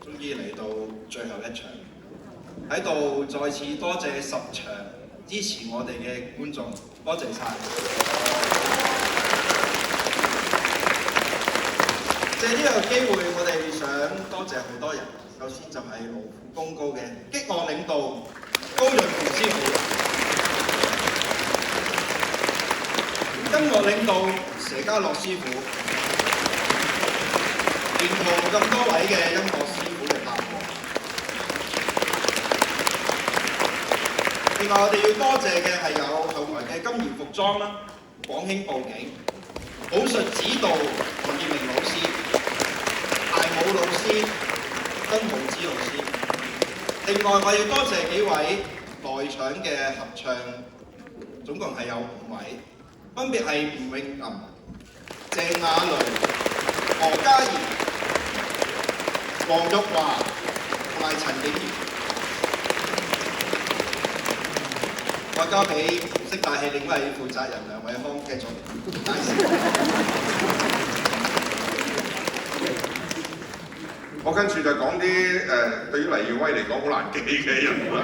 終於嚟到最後一場，喺度再次多謝10場支持我哋嘅觀眾，多謝晒。借呢個機會，我哋想多謝好多人。首先就係勞苦功高嘅激樂領導高潤培師傅，音樂領導佘家樂師傅，沿途咁多位嘅音樂師傅嘅拍檔。另外，我哋要多謝嘅係有後台嘅金怡服裝啦、廣興佈景、武術指導黃建明老師、排舞老師、曾武之老師。另外，我要多謝幾位內場嘅合唱，總共係有5位，分別係吳詠吟、鄭雅蕾、何嘉怡、黃玉華同埋陳景賢。我交俾唔識大戲另一位負責人梁偉康繼續介紹。我跟住就講啲對於黎耀威嚟講好難記嘅人物啦。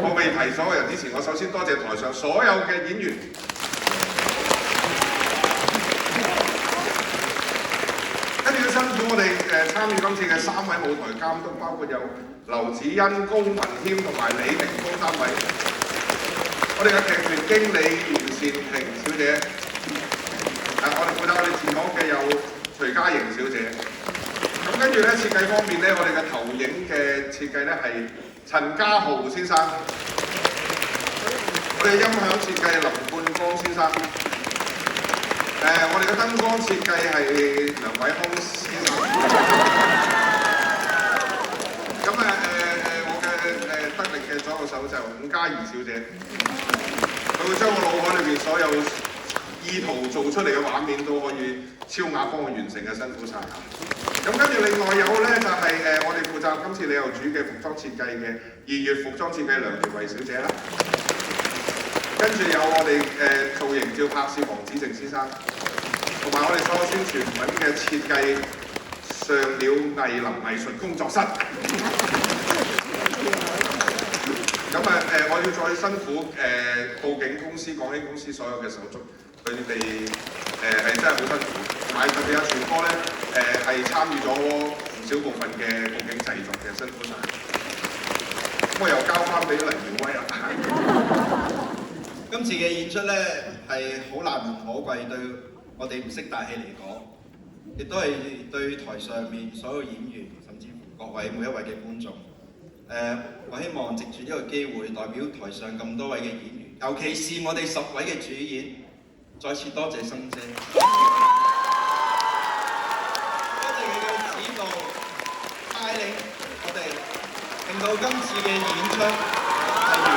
我未提所有人之前，我首先多謝台上所有嘅演員。跟住要辛苦我哋參與今次嘅3位舞台監督，包括有劉子欣、高文謙同埋李明峰3位。我哋嘅劇團經理袁善婷小姐，我哋負責我哋字幕嘅有徐嘉瑩小姐。咁跟住咧設計方面咧，我哋嘅投影嘅設計咧係陳家豪先生，我哋嘅音響設計林冠光先生，我哋嘅燈光設計係梁偉康先生。咁我嘅得力嘅左右手就伍嘉怡小姐。佢會將我腦海裏邊所有意圖做出嚟嘅畫面都可以超額幫我完成嘅，辛苦晒。咁跟住另外有咧就係我哋負責今次旅遊主嘅服裝設計嘅2月服裝設計梁培慧小姐啦。跟住有我哋造型照拍攝黃子靜先生，同埋我哋所有宣傳品嘅設計上了藝林藝術工作室。咁我要再辛苦佈景公司、廣興公司所有嘅手足，佢哋係真係好辛苦。同埋特別有全科咧係參與咗唔少部分嘅佈景製作嘅，辛苦晒。咁我又交翻俾黎耀威啦。今次嘅演出咧係好難能可貴，對我哋唔識大戲嚟講，亦都係對台上面所有演員，甚至乎各位每一位嘅觀眾。我希望藉住呢個機會，代表台上咁多位嘅演員，尤其是我哋10位嘅主演，再次多謝心姐，多謝佢嘅指導、帶領我哋，令到今次嘅演出係圓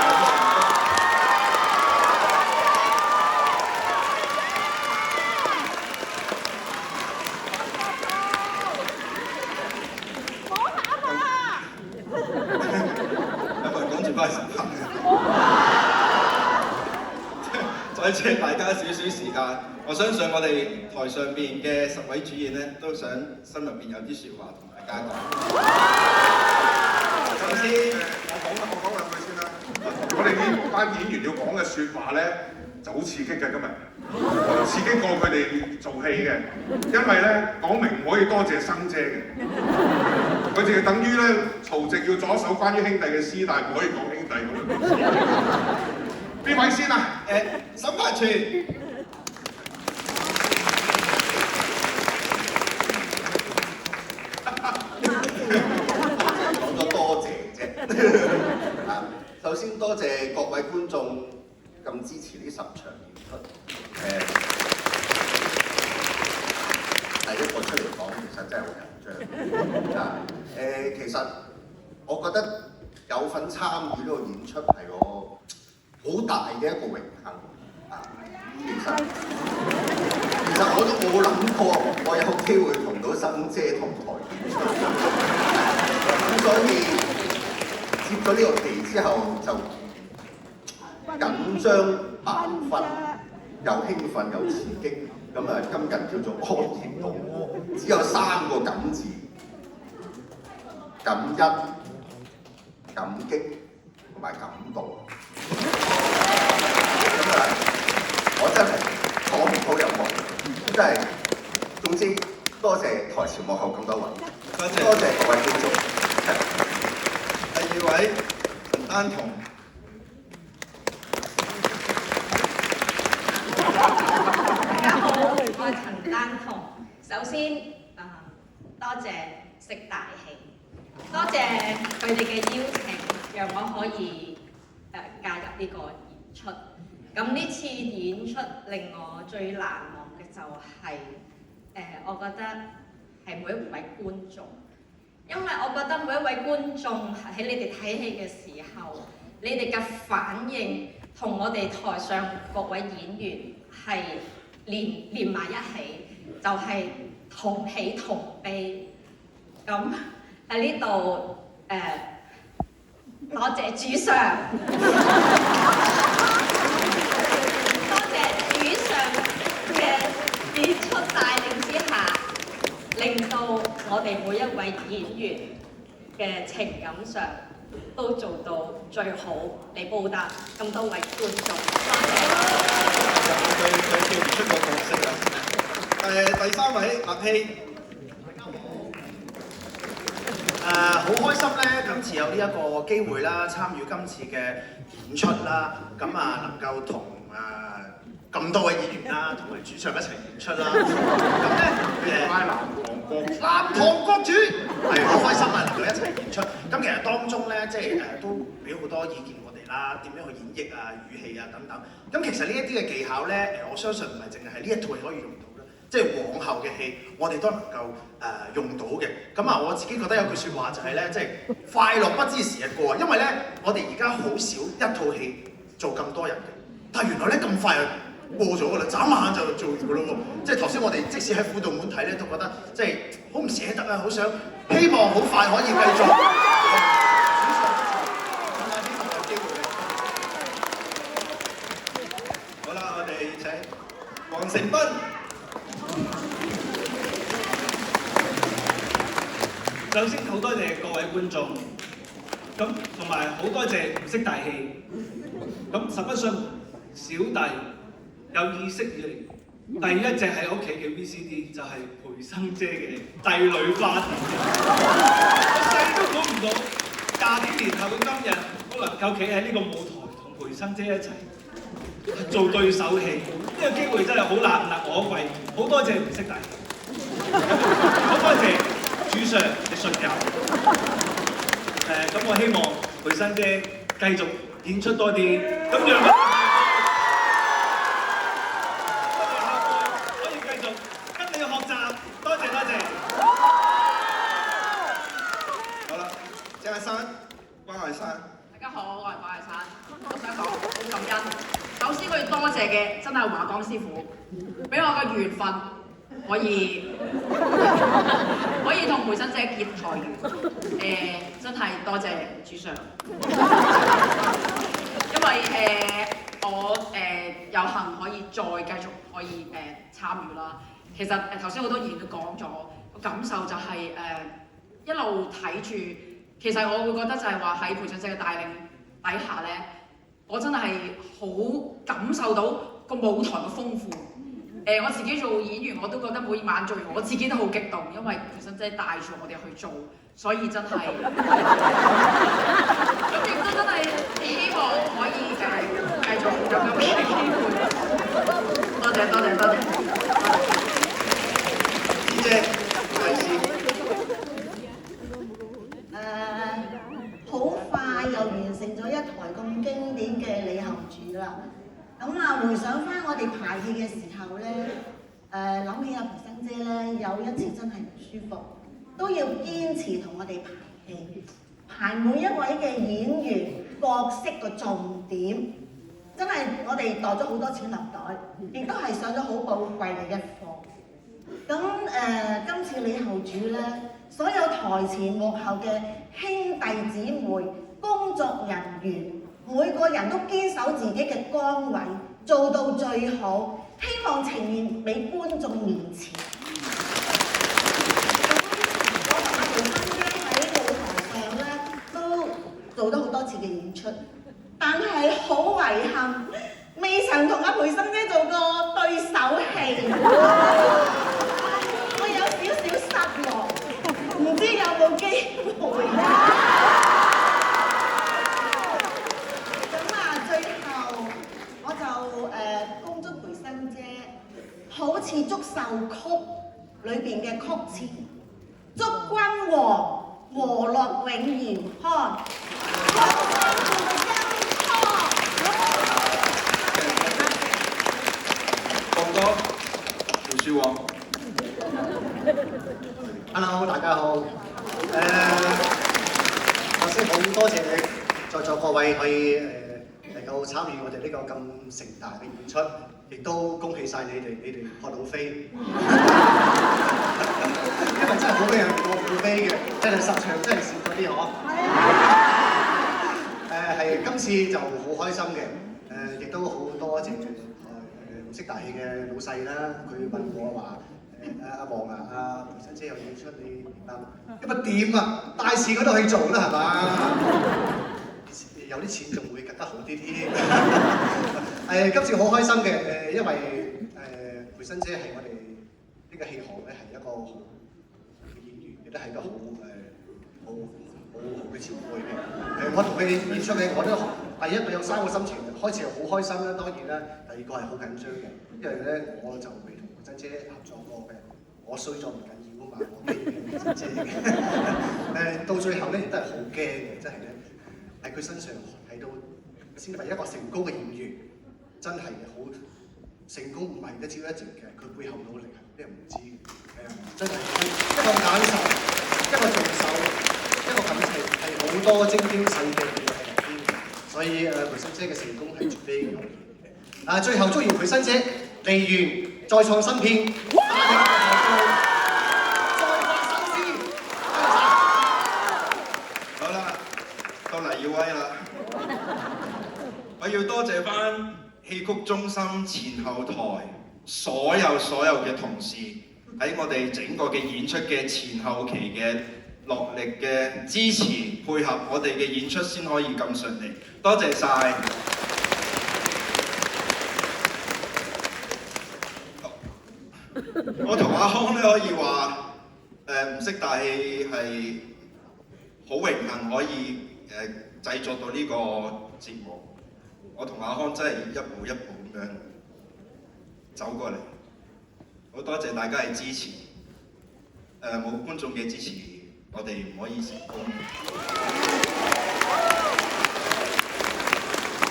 滿成功。再借大家少少時間，我相信我哋台上邊嘅10位主演咧，都想心入邊有啲説話同大家講。首先，我講兩句先啦。我哋呢班演員要講嘅説話咧，就好刺激嘅今日。刺激過佢哋做戲嘅，因為咧講明唔可以多謝生姐嘅，佢淨係等於咧曹植要左手關於兄弟嘅詩，但係唔可以講兄弟咁樣。邊位先啊？審判處講咗多謝啫。首先多謝各位觀眾咁支持呢10場演出。第一個出嚟講，其實真係好緊張。其實我覺得有份參與呢個演出係我好大嘅一個榮幸。其實我都冇諗過我有機會同到生姐同台演出。咁所以接咗呢個期之後就緊張萬分，又興奮又刺激。咁今日叫做安然度過，只有3個感字：感恩、感激同埋感動。我真係講唔到任何嘢，真係總之多謝台前幕後咁多位，多謝各位觀眾。第2位陳丹彤。我係陳丹彤。首先多謝識大戲，多謝佢哋嘅邀請，讓我可以加入呢個演出。咁呢次演出令我最難忘嘅就係我覺得係每一位觀眾，因為我覺得每一位觀眾喺你哋睇戲嘅時候，你哋嘅反應同我哋台上各位演員係連埋一起，就係同喜同悲。咁喺呢度多謝主上，多謝主上嘅演出帶領之下，令到我哋每一位演員嘅情感上都做到最好嚟報答咁多位觀眾。佢叫唔出個角色啦。第3位立希。好開心咧！今次有呢一個機會啦，參與今次嘅演出啦，咁能夠同咁多位演員啦，同埋主唱一齊演出啦。咁咧南唐國主係好開心啊，能夠一齊演出。咁其實當中咧，即係都俾好多意見我哋啦，點樣去演繹啊、語氣啊等等。咁其實呢一啲嘅技巧咧，我相信唔係淨係喺呢一套戲可以用到。即係往後嘅戲，我哋都能夠用到嘅。咁我自己覺得有句説話就係咧，即係快樂不知時日過。因為咧，我哋而家好少一套戲做咁多人嘅，但係原來咧咁快就過咗㗎啦，眨下就做㗎咯喎。即係頭先我哋即使喺輔導館睇咧，都覺得即係好唔捨得啊，好想希望好快可以繼續。好啦，我哋請黃成斌。首先好多謝各位觀眾，咁同埋好多謝唔識大戲，咁實不相瞞，小弟有意識以嚟第一隻喺屋企嘅 VCD 就係培生姐嘅《帝女花田》，我細都估唔到廿幾年後嘅今日都能夠企喺呢個舞台同培生姐一齊做對手戲，呢個機會真係好難能可貴，好多謝唔識大戲，好多謝主上嘅信任，咁我希望培生姐繼續演出多啲，咁讓我可以繼續跟你學習，多謝多謝。好啦，鄭艾珊，關艾珊。大家好，我係關艾珊。我想講好感恩。首先我要多謝嘅真係華光師傅，俾我個緣分可以同培生姐結財緣。真係多謝主上，因為我有幸可以再繼續可以參與啦。其實頭先好多議員都講咗，個感受就係一路睇住。其實我會覺得就係話喺培生姐嘅帶領底下咧，我真係好感受到個舞台嘅豐富。我自己做演員我都覺得每晚做完我自己都好激動，因為培生姐帶住我哋去做，所以真係咁亦都真係希望可以繼續有咁嘅機會。多謝多謝多謝。師姐，黎師。好快又完成咗一台咁經典嘅《李後主》啦。咁啊，回想翻我哋排戲嘅時候咧，諗起阿培生姐咧，有一次真係唔舒服，都要堅持同我哋排戲，排每一位嘅演員角色嘅重點，真係我哋袋咗好多錢落袋，亦都係上咗好寶貴嘅一課。咁今次《李後主》咧，所有台前幕後嘅兄弟姊妹、工作人員，每個人都堅守自己嘅崗位，做到最好，希望呈現俾觀眾面前。我同阿培生姐喺舞台上咧都做咗好多次嘅演出，但係好遺憾，未曾同阿培生姐做過對手戲。我有少少失落，唔知有冇機會咧？咁啊，最後我就恭祝培生姐好似《祝壽曲》裏邊嘅曲詞，祝君王和樂永延康，放歌，胡樹王。Hello， 大家好。首先好多謝在座各位可以能夠參與我哋呢個咁盛大嘅演出，亦都恭喜晒你哋撲到飛。因為真係好多人過唔到飛嘅，真係10場真係少咗啲嗬。係今次就好開心嘅，亦都好多謝唔識大戲嘅老細啦，佢問我話。阿黃啊，阿培生姐有演出，你明白嗎？咁啊掂啊，大事嗰度去做啦，係嘛？有啲錢仲會更加好啲添。今次好開心嘅，因為培生姐係我哋呢個戲行咧係一個好嘅演員，亦都係一個好好嘅前輩嘅。我同佢演出嘅，我都第一我有3個心情，開始係好開心啦，當然啦，第二個係好緊張嘅，因為咧我就未同培生姐合作過嘅，我衰咗唔緊要啊嘛，我記住培生姐嘅。到最後咧亦都係好驚嘅，真係咧喺佢身上睇到先係一個成功嘅演員，真係好成功唔係一朝一夕嘅，佢背後努力係啲人唔知嘅，真係一個眼神，一個動手，一個感情係好多精雕細琢嘅喺入邊，所以培生姐嘅成功係絕非偶然嘅。最後祝願培生姐離園再創新篇，再發新詩。好啦，到黎耀威啦，我要多謝翻戲曲中心前後台所有嘅同事喺我哋整個嘅演出嘅前後期嘅落力嘅支持配合，我哋嘅演出先可以咁順利，多謝晒。我同阿康咧可以話唔識大戲係好榮幸可以製作到呢個節目。我同阿康真係一步一步咁樣走過嚟，好多謝大家嘅支持。冇觀眾嘅支持，我哋唔可以成功。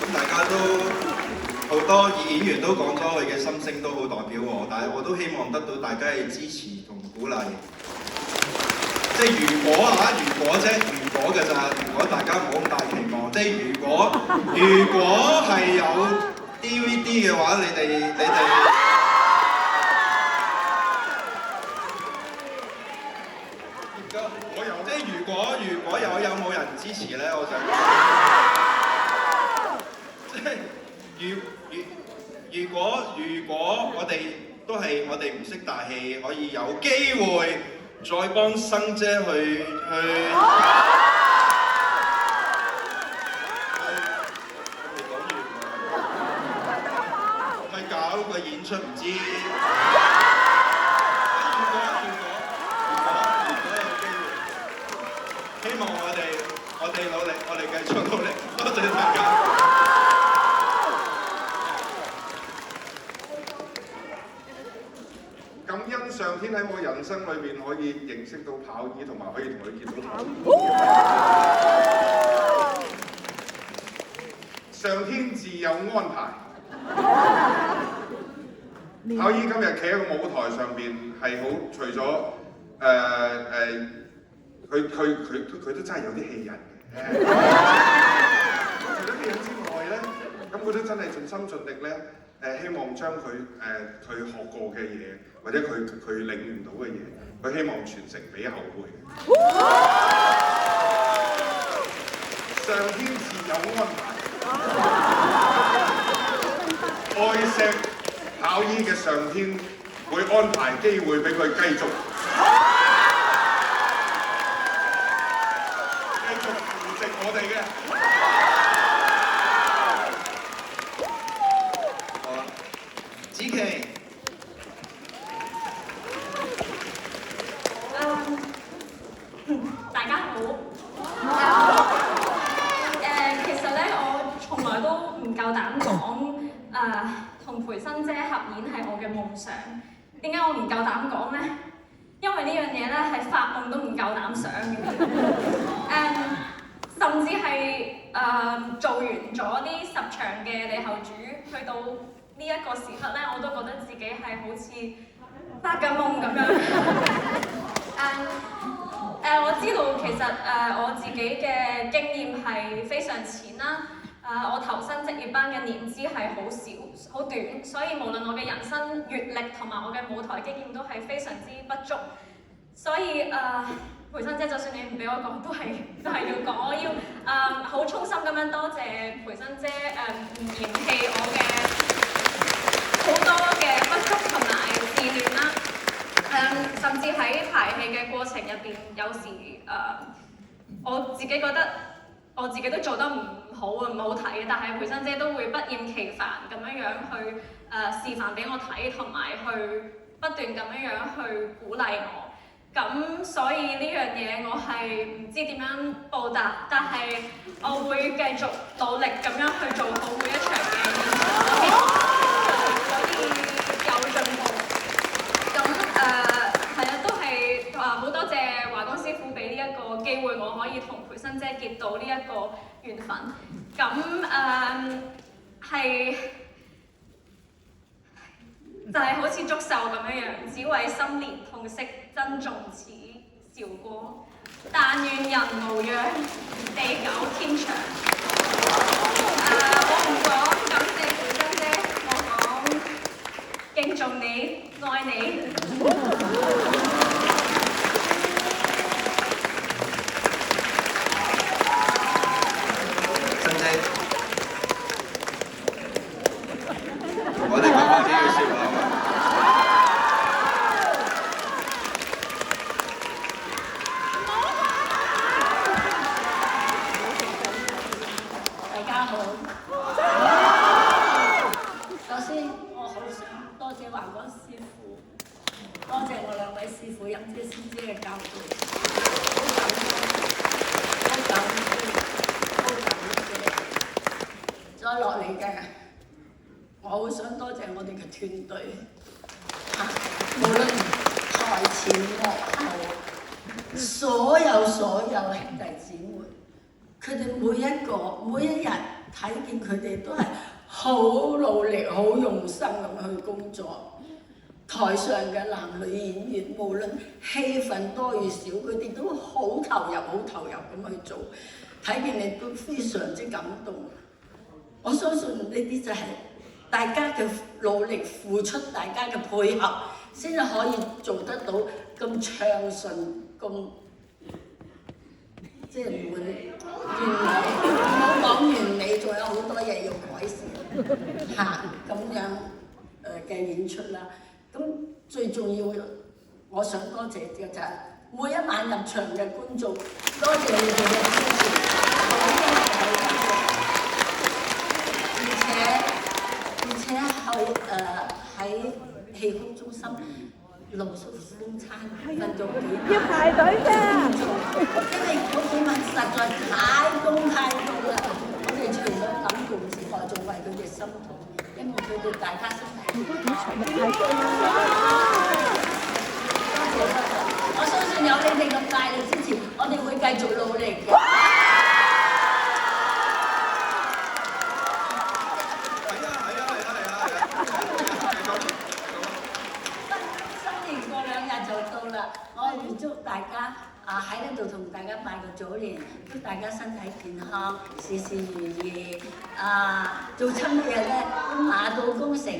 咁大家都好多演員都講咗佢嘅心聲，都好代表我，但係我都希望得到大家嘅支持同鼓勵。即係如果㗎咋，如果大家唔好咁大期望，即係如果係有 DVD 嘅話，你哋我有，即係如果有冇人支持咧，我就即係如果我哋都係我哋唔識大戲，可以有機會再幫生姐去搞個演出，唔知。如果有機會，希望我哋努力，我哋繼續努力。多謝大家。感恩上天喺我人生裏邊可以認識到跑醫，同埋可以同佢見到跑醫。上天自有安排。跑醫今日企喺個舞台上邊係好，除咗佢都真係有啲氣人嘅。除咗氣人之外咧，咁佢都真係盡心盡力咧，希望將佢學過嘅嘢，或者佢領悟到嘅嘢，佢希望傳承俾後輩。上天自有安排。愛錫跑醫嘅上天會安排機會俾佢繼續扶植我哋嘅。好啦，子琪。大家好。其實咧，我從來都唔夠膽講同培生姐合演係我嘅夢想。點解我唔夠膽講咧？因為呢樣嘢咧係發夢都唔夠膽想嘅。甚至係做完咗啲10場嘅李後主，去到呢一個時刻咧，我都覺得自己係好似發緊夢咁樣。我知道其實我自己嘅經驗係非常淺啦。我投身職業班嘅年資係好少、好短，所以無論我嘅人生閲歷同埋我嘅舞台經驗都係非常之不足。所以培生姐，就算你唔俾我講，都係要講。我要好衷心咁樣多謝培生姐唔嫌棄我嘅好多嘅不足同埋自戀啦。甚至喺排戲嘅過程入邊，有時我自己覺得我自己都做得唔好唔好睇嘅，但係培生姐都會不厭其煩咁樣去示範俾我睇，同埋去不斷咁樣去鼓勵我。咁所以呢樣嘢我係唔知點樣報答，但係我會繼續努力咁樣去做好每一場嘅演出，我希望可以有進步。係啊，都係好多謝華光師傅俾呢一個機會，我可以同培生姐結到呢一個緣分。咁係就係好似祝壽咁樣，只為心連痛惜，珍重此韶光。但願人無恙，地久天長。我唔講感謝培生姐，我講敬重你，愛你。生姐，我哋講翻幾句説話嘛。大家好。首先，我好想多謝華光師傅，多謝我2位師傅、任姐、師姐嘅教導，好感謝。再落嚟嘅，我好想多謝我哋嘅團隊，無論台前幕後，所有兄弟姊妹，佢哋每一日睇見佢哋都係好努力、好用心咁去工作。台上嘅男女演員，無論戲份多與少，佢哋都好投入咁去做。睇見你都非常之感動。我相信呢啲就係大家嘅努力付出，大家嘅配合，先至可以做得到咁暢順、咁即係唔會完美。唔好講完美，仲有好多嘢要改善嚇咁樣嘅演出啦。咁最重要，我想多謝嘅就係每一晚入場嘅觀眾，多謝你哋嘅支持，我真係好感動。而且喺喺戲曲中心露宿風餐瞓咗幾要排隊㗎。因為嗰幾晚實在太凍啦，我哋除咗感動之外，仲為佢哋心痛，希望佢哋大家身體健康。我相信有你哋咁大力支持，我哋會繼續努力嘅。新年過2日就到啦，我預祝大家喺呢度同大家拜個早年，祝大家身體健康，事事如意。做親嘅嘢咧都馬到功成。